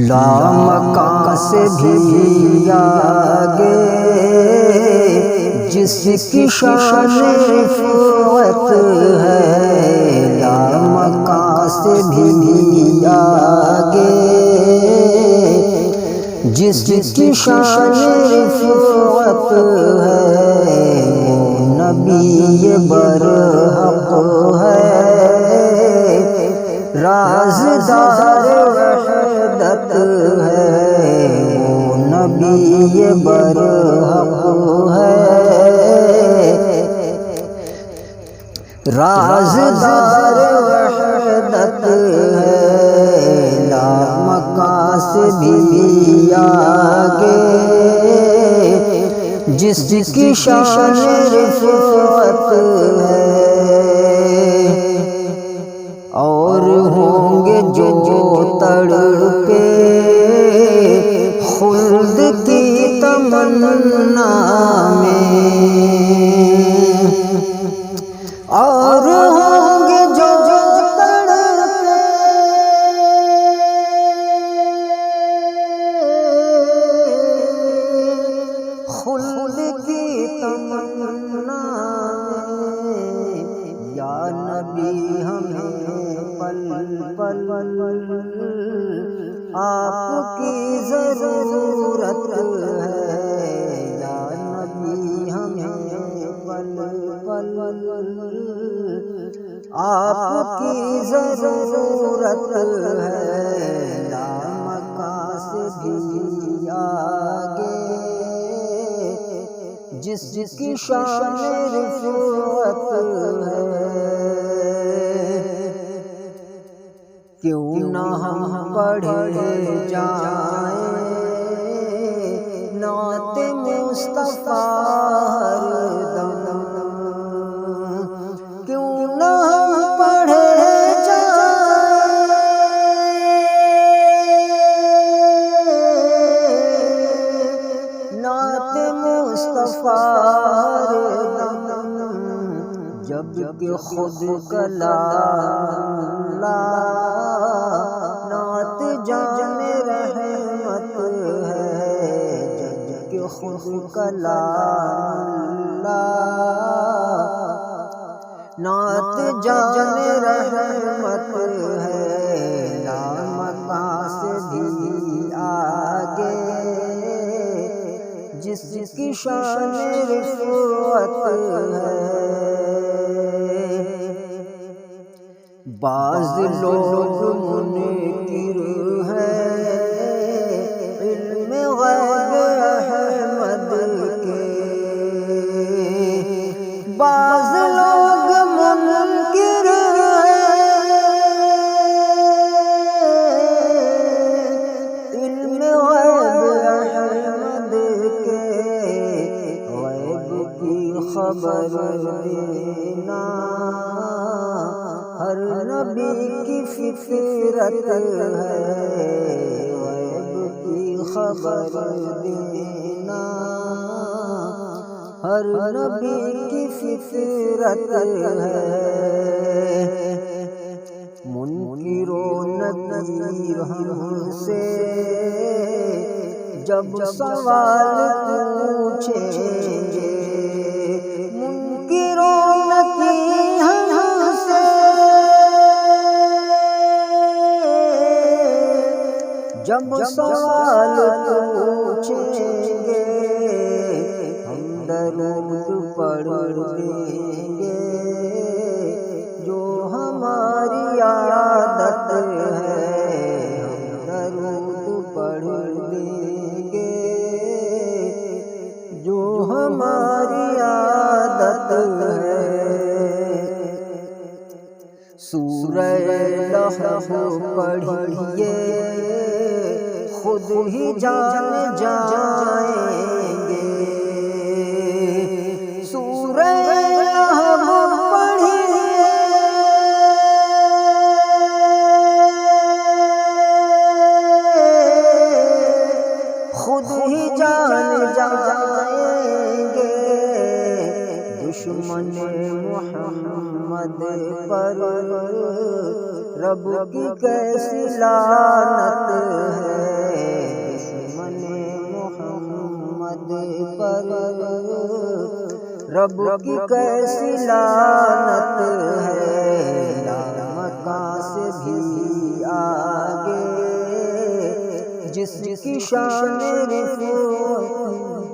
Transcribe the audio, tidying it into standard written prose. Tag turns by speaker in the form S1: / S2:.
S1: لامکان سے بھی آگے جس کی شان رفعت ہے، لامکان سے بھی آگے جس کی شان رفعت ہے، وہ نبی برحق ہے، رازدار وحدت ہے، وہ نبی برحق ہے، رازدار وحدت ہے، لامکان سے بھی آگے جس کی شان رفعت ہے، اور ہوں گے جو تڑپے خلد کی تمنا میں، اور ہوں گے جو تڑپے خلد کی تمنا میں، یا نبی ہمیں پل پل آپ کی ضرورت ہے، یا نبی ہمیں پل پل آپ کی ضرورت ہے، لامکان سے بھی آگے جس کی شان رفعت ہے، کیوں نہ ہم پڑھے جائیں نعت مصطفیٰ ہر دم، کیوں نہ ہم پڑھے جائیں نعت مصطفیٰ ہر دم، جب کہ خود کلام اللہ نعت جان رحمت ہے، جب کہ خود کلام اللہ نعت جان رحمت ہے، لامکان سے بھی آگے جس کی شان رفعت ہے، بعض لوگ منکر ہیں علم غیب احمد کے، بعض لوگ منکر ہیں علم غیب احمد کے، غیب کی خبر دینا ہر نبی کی فطرت ہے، غیب کی خبر دینا ہر نبی کی فطرت ہے، منکر و نکیر ہم سے جب سوال پوچھیں گے، منکر و نکیر ہم سے جب سوال پوچھیں گے، ہم درود پڑھ دیں گے جو ہماری عادت ہے، ہم درود پڑھ دیں گے جو ہماری عادت ہے، سورہ لحظ پڑھیے خود ہی جان جائیں گے، سورہ لحظ پڑھیے خود ہی جان جائیں گے، دشمن محمد پر رب کی کیسی لعنت پر رب کی کیسی لعنت ہے، لامکاں سے بھی آگے جس کی شان رفعت